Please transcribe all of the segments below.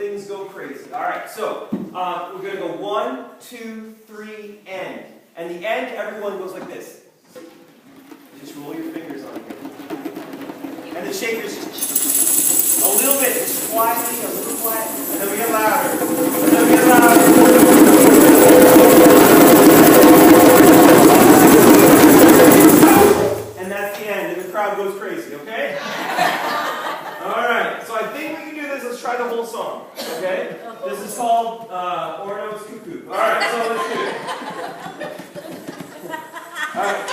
things go crazy. All right, so we're going to go 1, 2, 3, end. And the end, everyone goes like this. Just roll your fingers on here. And the shakers just a little bit, just quietly, a little quiet, and then we get louder. And then we get louder. And that's the end, and the crowd goes crazy, okay? Alright, so I think we can do this. Let's try the whole song, okay? This is called Orono's Cuckoo. Alright, so let's do it. Alright.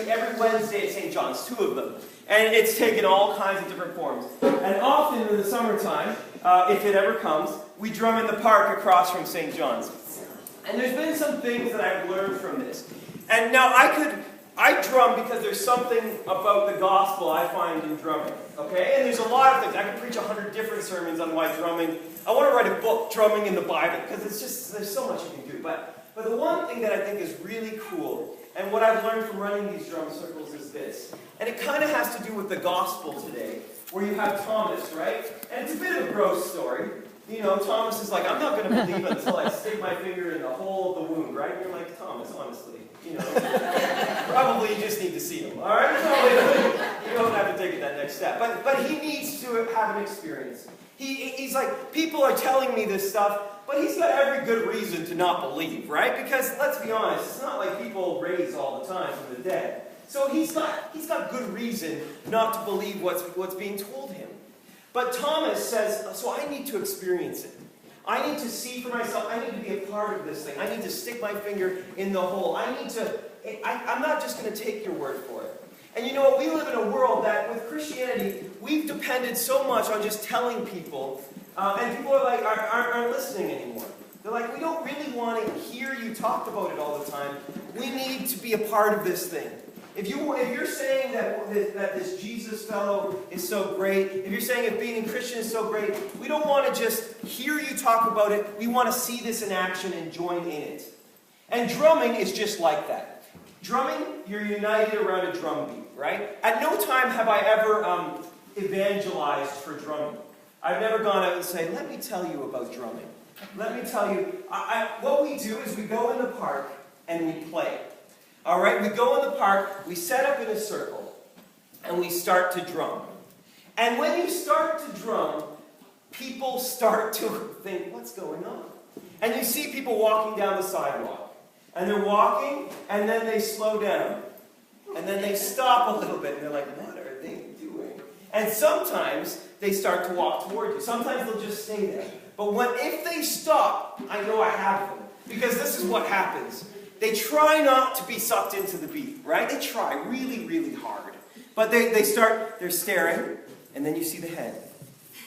Every Wednesday at St. John's, 2 of them. And it's taken all kinds of different forms. And often in the summertime, if it ever comes, we drum in the park across from St. John's. And there's been some things that I've learned from this. And now I drum because there's something about the gospel I find in drumming. Okay? And there's a lot of things. I could preach 100 different sermons on why drumming. I want to write a book, Drumming in the Bible, because it's just, there's so much you can do. But the one thing that I think is really cool, and what I've learned from running these drum circles is this. And it kind of has to do with the gospel today, where you have Thomas, right? And it's a bit of a gross story. You know, Thomas is like, I'm not going to believe it until I stick my finger in the hole of the wound, right? And you're like, Thomas, honestly, you know, probably you just need to see him, all right? So you don't have to take it that next step. But he needs to have an experience. He's like, people are telling me this stuff, but he's got every good reason to not believe, right? Because let's be honest, it's not like people raise all the time from the dead. So he's got good reason not to believe what's being told him. But Thomas says, so I need to experience it. I need to see for myself. I need to be a part of this thing. I need to stick my finger in the hole. I'm not just going to take your word for it. And you know what? We live in a world that with Christianity, we've depended so much on just telling people. And people are like, aren't listening anymore. They're like, we don't really want to hear you talk about it all the time. We need to be a part of this thing. If you're saying that this Jesus fellow is so great, if you're saying that being a Christian is so great, we don't want to just hear you talk about it. We want to see this in action and join in it. And drumming is just like that. Drumming, you're united around a drum beat, right? At no time have I ever evangelized for drumming. I've never gone out and said, let me tell you about drumming. Let me tell you, what we do is we go in the park and we play. All right, we go in the park, we set up in a circle, and we start to drum. And when you start to drum, people start to think, what's going on? And you see people walking down the sidewalk. And they're walking, and then they slow down. And then they stop a little bit, and they're like, what are they doing? And sometimes they start to walk toward you. Sometimes they'll just stay there. But if they stop, I know I have them. Because this is what happens. They try not to be sucked into the beat, right? They try really, really hard. But they're staring, and then you see the head.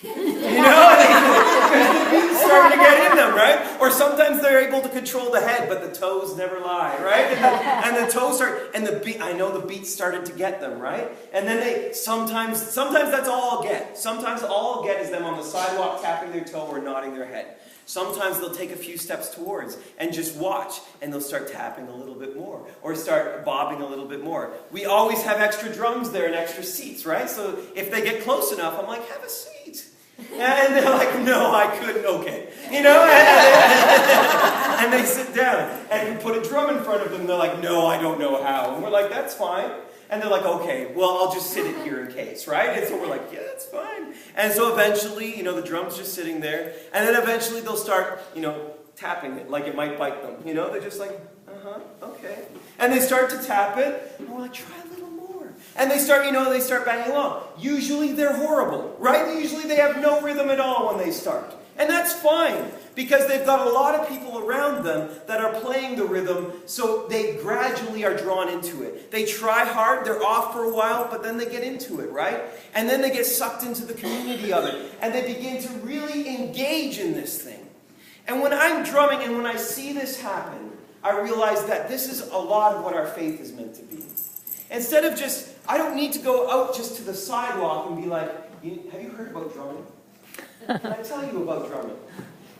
You know? Because the beat's starting to get in them, right? Or sometimes they're able to control the head, but the toes never lie, right? And the toes start, and the beat, I know the beat started to get them, right? And then sometimes that's all I'll get. Sometimes all I'll get is them on the sidewalk tapping their toe or nodding their head. Sometimes they'll take a few steps towards and just watch, and they'll start tapping a little bit more or start bobbing a little bit more. We always have extra drums there and extra seats, right? So if they get close enough, I'm like, have a seat. And they're like, no, I couldn't. Okay. You know? And they sit down. And we put a drum in front of them. They're like, no, I don't know how. And we're like, that's fine. And they're like, okay, well, I'll just sit it here in case, right? And so we're like, yeah, that's fine. And so eventually, the drum's just sitting there. And then eventually they'll start, tapping it like it might bite them. They're just like, okay. And they start to tap it. And we're like, try a little more. And they start, they start banging along. Usually they're horrible, right? Usually they have no rhythm at all when they start. And that's fine, because they've got a lot of people around them that are playing the rhythm, so they gradually are drawn into it. They try hard, they're off for a while, but then they get into it, right? And then they get sucked into the community of it, and they begin to really engage in this thing. And when I'm drumming and when I see this happen, I realize that this is a lot of what our faith is meant to be. Instead of I don't need to go out just to the sidewalk and be like, have you heard about drumming? Can I tell you about drumming?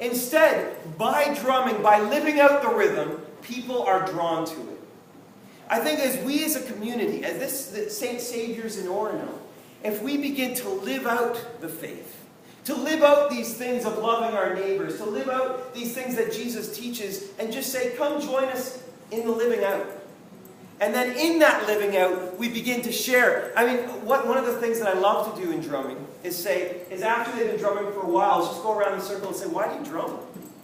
Instead, by drumming, by living out the rhythm, people are drawn to it. I think as we as a community, as this St.Saviours in Orono, if we begin to live out the faith, to live out these things of loving our neighbors, to live out these things that Jesus teaches, and just say, come join us in the living out. And then in that living out, we begin to share. I mean, one of the things that I love to do in drumming is after they've been drumming for a while, is just go around in a circle and say, why do you drum?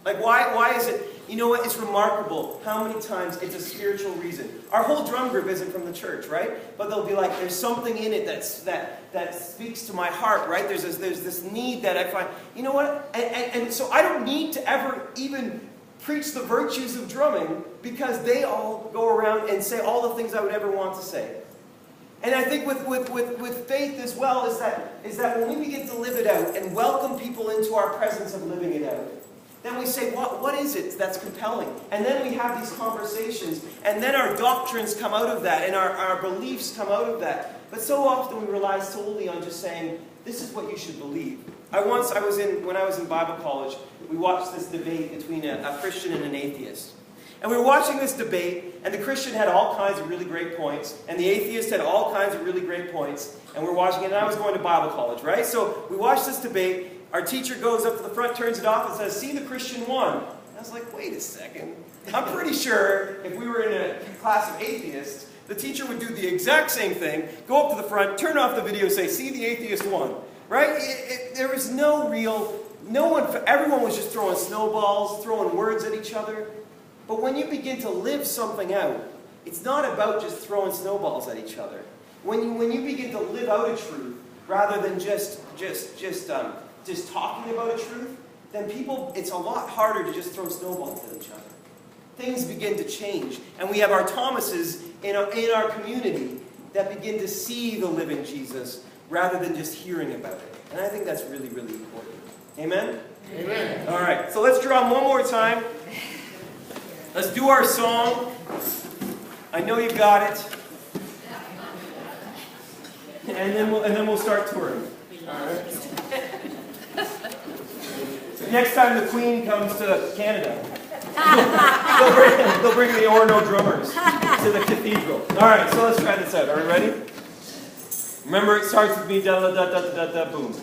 Like, why is it? You know what? It's remarkable how many times it's a spiritual reason. Our whole drum group isn't from the church, right? But they'll be like, there's something in it that speaks to my heart, right? There's this need that I find. You know what? And so I don't need to ever even preach the virtues of drumming, because they all go around and say all the things I would ever want to say. And I think with faith as well is that when we begin to live it out and welcome people into our presence of living it out, then we say, what is it that's compelling? And then we have these conversations, and then our doctrines come out of that, and our beliefs come out of that. But so often we rely solely on just saying, this is what you should believe. When I was in Bible college, we watched this debate between a Christian and an atheist. And we were watching this debate, and the Christian had all kinds of really great points, and the atheist had all kinds of really great points, and we're watching it, and I was going to Bible college, right? So we watched this debate. Our teacher goes up to the front, turns it off, and says, see, the Christian won. And I was like, wait a second. I'm pretty sure if we were in a class of atheists, the teacher would do the exact same thing, go up to the front, turn off the video, say, see, the atheist won. Right? There was everyone was just throwing snowballs, throwing words at each other. But when you begin to live something out, it's not about just throwing snowballs at each other. When you begin to live out a truth, rather than just talking about a truth, then it's a lot harder to just throw snowballs at each other. Things begin to change. And we have our Thomases in our community that begin to see the living Jesus rather than just hearing about it. And I think that's really, really important. Amen? Amen. All right, so let's drum one more time. Let's do our song. I know you got it. And then we'll start touring. All right. Next time the Queen comes to Canada, they'll bring the Orono drummers to the cathedral. All right, so let's try this out. Are we ready? Remember, it starts with me, da da da da da da boom.